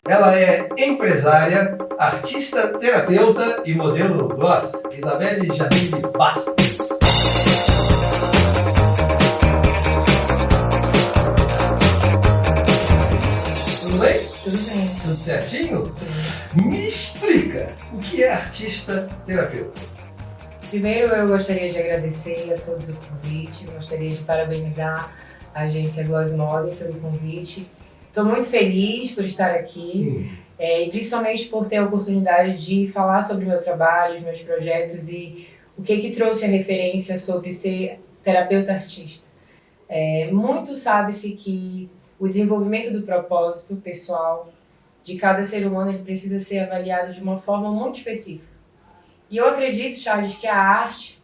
Ela é empresária, artista, terapeuta e modelo gloss, Isabelle Jamile Bastos. Tudo bem? Tudo bem. Tudo certinho? Sim. Me explica, o que é artista terapeuta? Primeiro, eu gostaria de agradecer a todos o convite, gostaria de parabenizar a agência Gloss Model pelo convite. Estou muito feliz por estar aqui e principalmente por ter a oportunidade de falar sobre o meu trabalho, os meus projetos e o que trouxe a referência sobre ser terapeuta artista. Muito sabe-se que o desenvolvimento do propósito pessoal de cada ser humano ele precisa ser avaliado de uma forma muito específica. E eu acredito, Charles, que a arte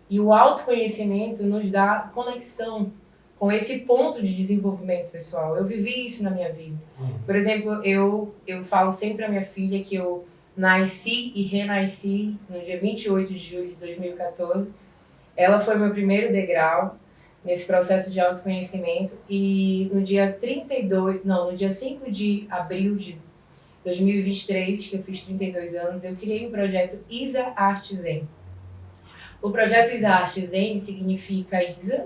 e o autoconhecimento nos dá conexão com esse ponto de desenvolvimento pessoal. Eu vivi isso na minha vida. Por exemplo, eu falo sempre à minha filha que eu nasci e renasci no dia 28 de julho de 2014. Ela foi meu primeiro degrau nesse processo de autoconhecimento e no dia 5 de abril de 2023, que eu fiz 32 anos, eu criei o projeto Isa Arte Zen. O projeto Isa Arte Zen significa Isa,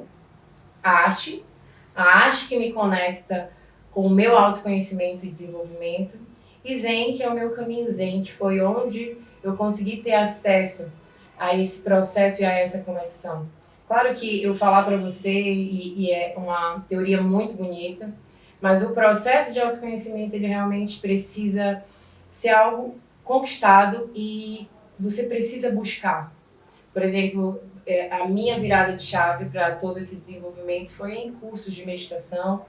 arte, a arte que me conecta com o meu autoconhecimento e desenvolvimento, e Zen, que é o meu caminho Zen, que foi onde eu consegui ter acesso a esse processo e a essa conexão. Claro que eu falar para você, e é uma teoria muito bonita, mas o processo de autoconhecimento, ele realmente precisa ser algo conquistado e você precisa buscar. Por exemplo, a minha virada de chave para todo esse desenvolvimento foi em cursos de meditação,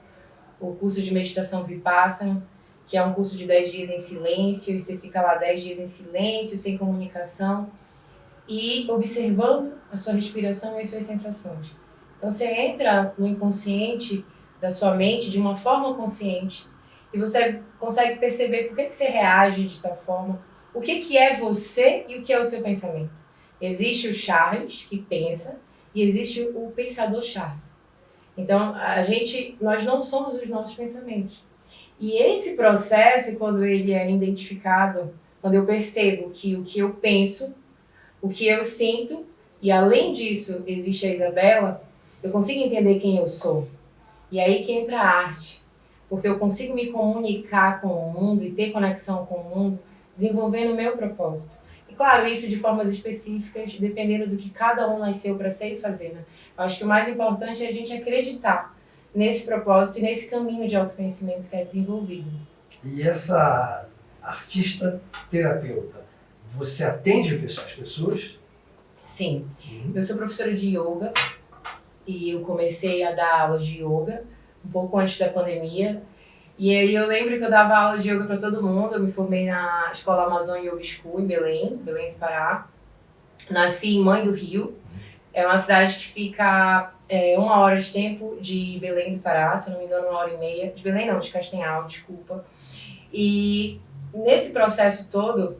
o curso de meditação Vipassana, que é um curso de 10 dias em silêncio, e você fica lá 10 dias em silêncio, sem comunicação, e observando a sua respiração e as suas sensações. Então você entra no inconsciente da sua mente de uma forma consciente e você consegue perceber por que você reage de tal forma, o que é você e o que é o seu pensamento. Existe o Charles, que pensa, e existe o pensador Charles. Então, nós não somos os nossos pensamentos. E esse processo, quando ele é identificado, quando eu percebo que o que eu penso, o que eu sinto, e além disso existe a Isabela, eu consigo entender quem eu sou. E aí que entra a arte, porque eu consigo me comunicar com o mundo e ter conexão com o mundo, desenvolvendo o meu propósito. E claro, isso de formas específicas, dependendo do que cada um nasceu para ser e fazer, né? Eu acho que o mais importante é a gente acreditar nesse propósito e nesse caminho de autoconhecimento que é desenvolvido. E essa artista terapeuta, você atende as pessoas? Sim. Eu sou professora de yoga e eu comecei a dar aulas de yoga um pouco antes da pandemia. E aí eu lembro que eu dava aula de yoga para todo mundo. Eu me formei na Escola Amazon Yoga School em Belém do Pará. Nasci em Mãe do Rio. É uma cidade que fica 1 hora de tempo de Belém do Pará, se eu não me engano, 1h30. De Belém não, de Castanhal, desculpa. E nesse processo todo,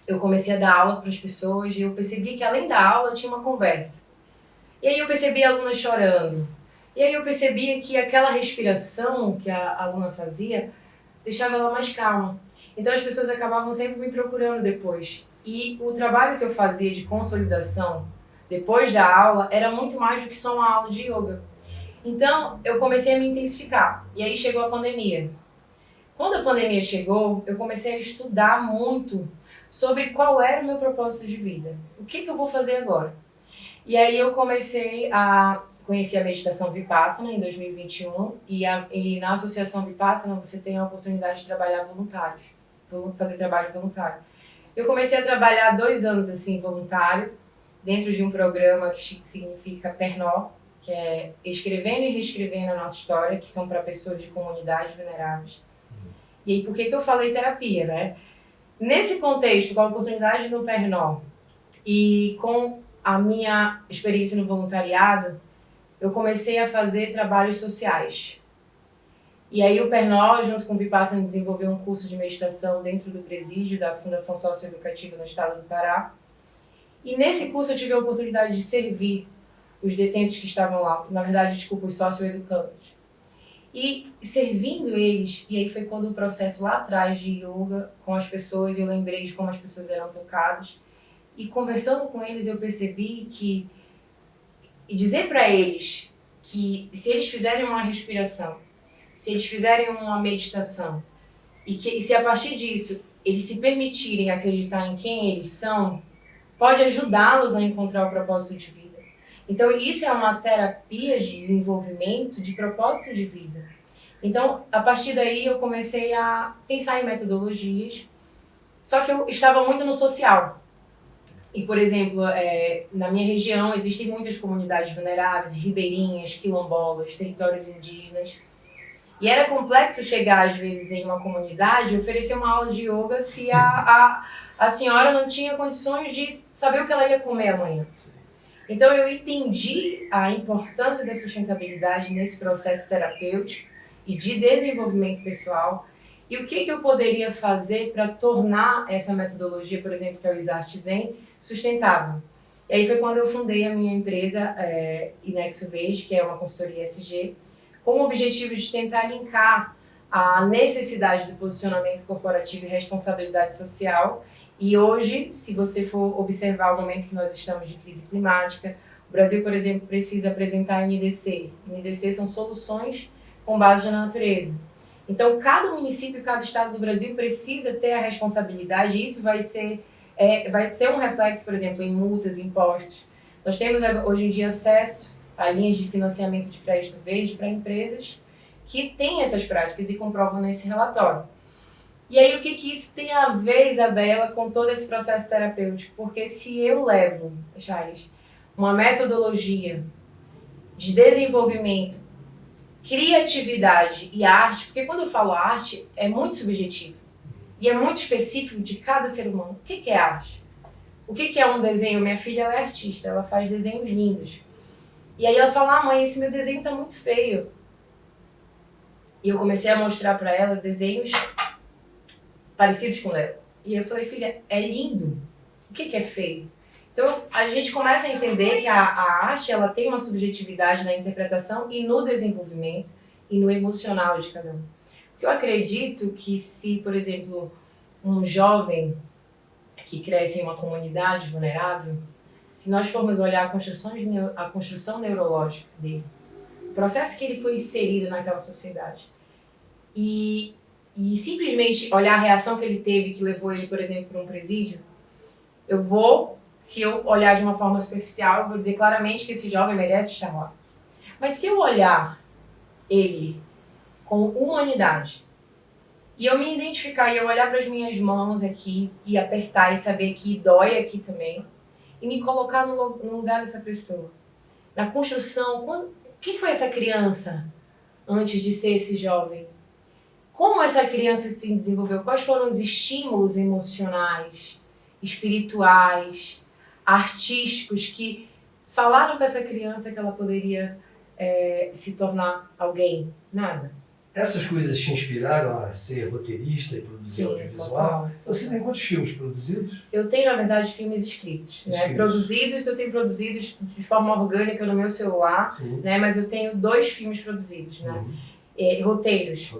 eu comecei a dar aula para as pessoas e eu percebi que além da aula tinha uma conversa. E aí eu percebi a aluna chorando. E aí eu percebia que aquela respiração que a aluna fazia deixava ela mais calma. Então as pessoas acabavam sempre me procurando depois. E o trabalho que eu fazia de consolidação depois da aula era muito mais do que só uma aula de yoga. Então eu comecei a me intensificar. E aí chegou a pandemia. Quando a pandemia chegou, eu comecei a estudar muito sobre qual era o meu propósito de vida. O que eu vou fazer agora? E aí eu comecei a conhecer a meditação Vipassana em 2021 e na Associação Vipassana você tem a oportunidade de trabalhar voluntários, fazer trabalho voluntário. Eu comecei a trabalhar 2 anos assim voluntário dentro de um programa que significa PERNO, que é Escrevendo e Reescrevendo a Nossa História, que são para pessoas de comunidades vulneráveis. E aí por que eu falei terapia, né? Nesse contexto, com a oportunidade no PERNO e com a minha experiência no voluntariado, eu comecei a fazer trabalhos sociais. E aí o PERNO, junto com o Vipassana, desenvolveu um curso de meditação dentro do presídio da Fundação Socioeducativa no estado do Pará. E nesse curso eu tive a oportunidade de servir os detentos que estavam lá, na verdade, os socioeducantes. e servindo eles. E aí foi quando o processo lá atrás de yoga com as pessoas, eu lembrei de como as pessoas eram tocadas. E conversando com eles, eu percebi que... E dizer para eles que se eles fizerem uma respiração, se eles fizerem uma meditação, e se a partir disso eles se permitirem acreditar em quem eles são, pode ajudá-los a encontrar o propósito de vida. Então isso é uma terapia de desenvolvimento de propósito de vida. Então, a partir daí eu comecei a pensar em metodologias, só que eu estava muito no social. E, por exemplo, na minha região existem muitas comunidades vulneráveis, ribeirinhas, quilombolas, territórios indígenas. E era complexo chegar, às vezes, em uma comunidade e oferecer uma aula de yoga se a senhora não tinha condições de saber o que ela ia comer amanhã. Então, eu entendi a importância da sustentabilidade nesse processo terapêutico e de desenvolvimento pessoal. E o que eu poderia fazer para tornar essa metodologia, por exemplo, que é o Isart Zen, sustentável. E aí foi quando eu fundei a minha empresa, Inexo Verde, que é uma consultoria ESG, com o objetivo de tentar linkar a necessidade do posicionamento corporativo e responsabilidade social. E hoje, se você for observar o momento que nós estamos de crise climática, o Brasil, por exemplo, precisa apresentar NDC. NDC são soluções com base na natureza. Então, cada município, cada estado do Brasil precisa ter a responsabilidade, e isso vai ser um reflexo, por exemplo, em multas, impostos. Nós temos hoje em dia acesso a linhas de financiamento de crédito verde para empresas que têm essas práticas e comprovam nesse relatório. E aí, o que isso tem a ver, Isabela, com todo esse processo terapêutico? Porque se eu levo, Charles, uma metodologia de desenvolvimento, criatividade e arte, porque quando eu falo arte, é muito subjetivo e é muito específico de cada ser humano. O que é arte? O que é um desenho? Minha filha, ela é artista, ela faz desenhos lindos. E aí ela fala, mãe, esse meu desenho tá muito feio. E eu comecei a mostrar para ela desenhos parecidos com ela. E eu falei, filha, é lindo. O que é feio? Então, a gente começa a entender que a arte ela tem uma subjetividade na interpretação e no desenvolvimento e no emocional de cada um. Porque eu acredito que se, por exemplo, um jovem que cresce em uma comunidade vulnerável, se nós formos olhar a construção neurológica dele, o processo que ele foi inserido naquela sociedade, e simplesmente olhar a reação que ele teve, que levou ele, por exemplo, para um presídio, se eu olhar de uma forma superficial, eu vou dizer claramente que esse jovem merece estar lá. Mas se eu olhar ele com humanidade, e eu me identificar, e eu olhar para as minhas mãos aqui, e apertar, e saber que dói aqui também, e me colocar no lugar dessa pessoa. Na construção, quem foi essa criança antes de ser esse jovem? Como essa criança se desenvolveu? Quais foram os estímulos emocionais, espirituais, artísticos que falaram para essa criança que ela poderia se tornar alguém? Nada. Essas coisas te inspiraram a ser roteirista e produzir audiovisual? Total. Você tem quantos filmes produzidos? Eu tenho, na verdade, filmes escritos. Né? Produzidos, eu tenho produzidos de forma orgânica no meu celular, né? Mas eu tenho 2 filmes produzidos, né? Roteiros.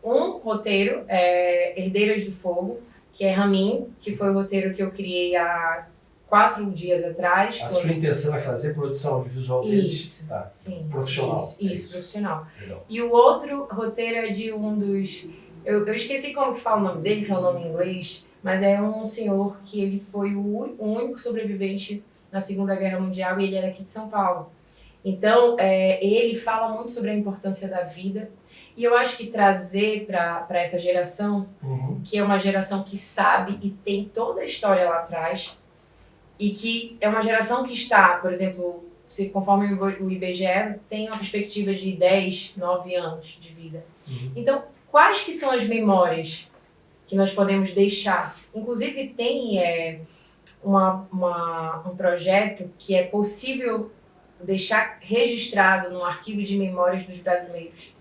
Um roteiro é Herdeiras do Fogo, que é Ramin, que foi o roteiro que eu criei há 4 dias atrás. A sua intenção é fazer produção audiovisual deles? Isso, tá. Sim. Profissional? Isso, profissional. Legal. E o outro roteiro é de um dos... Eu esqueci como que fala o nome dele, que é o nome em inglês, mas é um senhor que ele foi o único sobrevivente na Segunda Guerra Mundial e ele era aqui de São Paulo. Então, ele fala muito sobre a importância da vida. E eu acho que trazer para essa geração, que é uma geração que sabe e tem toda a história lá atrás, e que é uma geração que está, por exemplo, conforme o IBGE, tem uma perspectiva de 10, 9 anos de vida. Então, quais que são as memórias que nós podemos deixar? Inclusive, tem um projeto que é possível deixar registrado no arquivo de memórias dos brasileiros,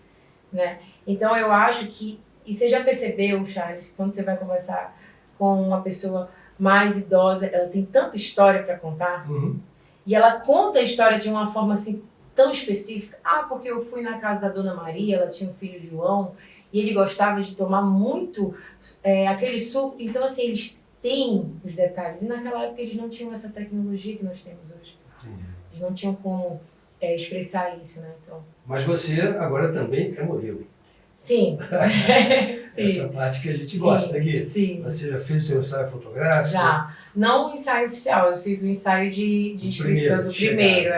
né? Então, eu acho que... E você já percebeu, Charles, quando você vai conversar com uma pessoa mais idosa, ela tem tanta história para contar, e ela conta histórias de uma forma assim tão específica. Ah, porque eu fui na casa da Dona Maria, ela tinha um filho João, e ele gostava de tomar muito aquele suco. Então, assim, eles têm os detalhes. E naquela época eles não tinham essa tecnologia que nós temos hoje. Eles não tinham como expressar isso, né? Então... Mas você agora também é modelo. Sim. Sim. Essa parte que a gente gosta aqui. Sim. Você já fez o seu ensaio fotográfico? Já. Não o ensaio oficial, eu fiz o ensaio de inscrição do primeiro.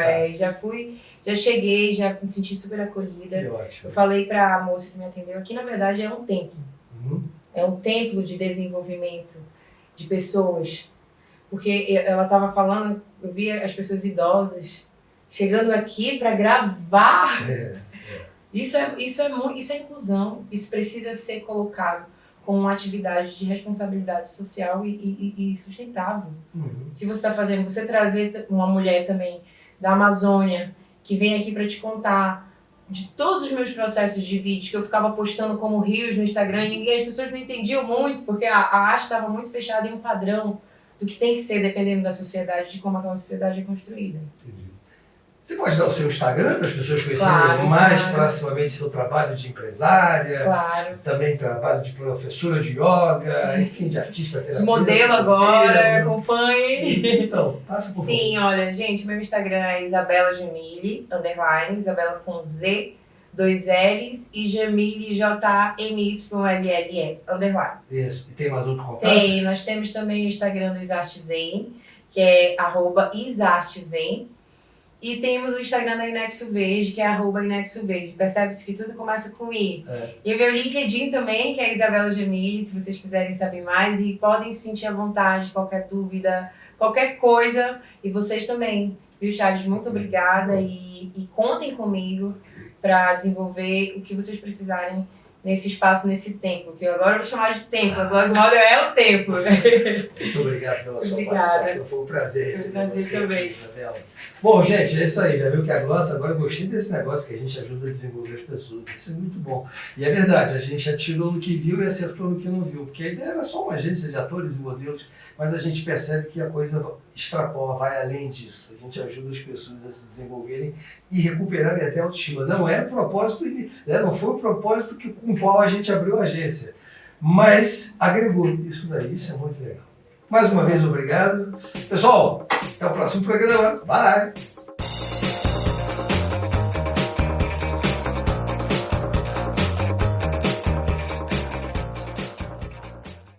Já cheguei, já me senti super acolhida. Que ótimo. Eu falei para a moça que me atendeu aqui, na verdade, é um templo. Uhum. É um templo de desenvolvimento de pessoas. Porque ela estava falando, eu via as pessoas idosas chegando aqui para gravar. Isso é inclusão, isso precisa ser colocado como uma atividade de responsabilidade social e sustentável. Uhum. O que você está fazendo? Você trazer uma mulher também da Amazônia, que vem aqui para te contar de todos os meus processos de vídeo, que eu ficava postando como reels no Instagram, e as pessoas não entendiam muito, porque a arte estava muito fechada em um padrão do que tem que ser, dependendo da sociedade, de como aquela sociedade é construída. Entendi. Você pode dar o seu Instagram para as pessoas conhecerem mais proximamente seu trabalho de empresária, também trabalho de professora de yoga, enfim, de artista terapeuta. De modelo agora, acompanhe. Então, passa por favor. Sim, olha, gente, meu Instagram é Isabela Gemili, _, Isabela com Z, 2 L's e Gemili, JMYLLE, _. Isso, e tem mais outro contato? Tem, nós temos também o Instagram do Isartzen, que é @isartzen. E temos o Instagram da Inexo Verde, que é @Inexo Verde. Percebe-se que tudo começa com I. E o meu LinkedIn também, que é Isabela Gemili, se vocês quiserem saber mais. E podem se sentir à vontade, qualquer dúvida, qualquer coisa. E vocês também, viu, Charles? Muito obrigada. E contem comigo para desenvolver o que vocês precisarem nesse espaço, nesse templo. Que agora eu vou chamar de templo. A Gloss Model é o templo. Muito obrigado pela sua participação. Foi um prazer receber você também. aqui, Isabela. Bom, gente, é isso aí. Já viu que a Gloss, agora eu gostei desse negócio que a gente ajuda a desenvolver as pessoas. Isso é muito bom. E é verdade, a gente atirou no que viu e acertou no que não viu. Porque a ideia era só uma agência de atores e modelos, mas a gente percebe que a coisa extrapola, vai além disso. A gente ajuda as pessoas a se desenvolverem e recuperarem até a autoestima. Não é o propósito, não foi o propósito com o qual a gente abriu a agência. Mas agregou isso daí, isso é muito legal. Mais uma vez, obrigado. Pessoal, até o próximo programa. Bye!